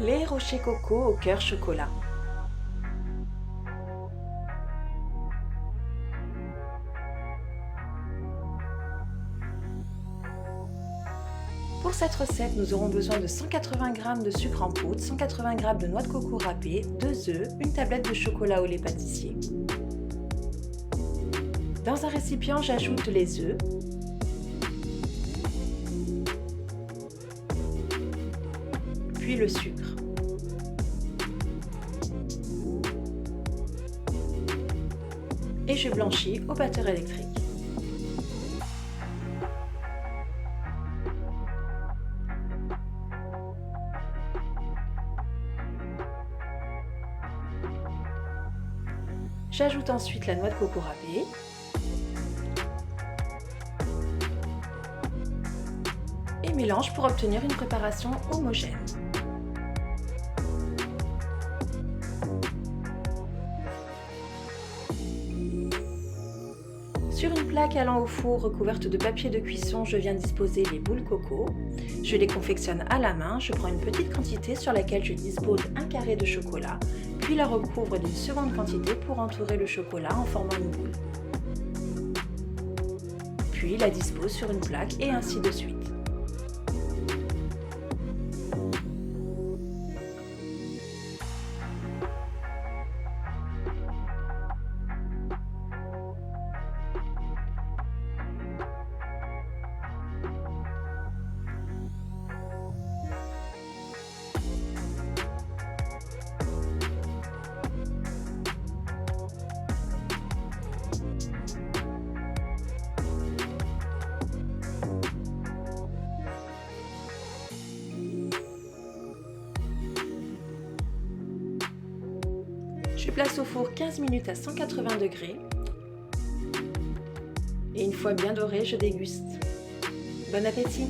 Les rochers coco au cœur chocolat. Pour cette recette, nous aurons besoin de 180 g de sucre en poudre, 180 g de noix de coco râpée, 2 œufs, une tablette de chocolat au lait pâtissier. Dans un récipient, j'ajoute les œufs, puis le sucre. Et je blanchis au batteur électrique. J'ajoute ensuite la noix de coco râpée. Et mélange pour obtenir une préparation homogène. Sur une plaque allant au four recouverte de papier de cuisson, je viens disposer les boules coco. Je les confectionne à la main, je prends une petite quantité sur laquelle je dispose un carré de chocolat, puis la recouvre d'une seconde quantité pour entourer le chocolat en formant une boule. Puis la dispose sur une plaque et ainsi de suite. Je place au four 15 minutes à 180 degrés et une fois bien doré, je déguste. Bon appétit!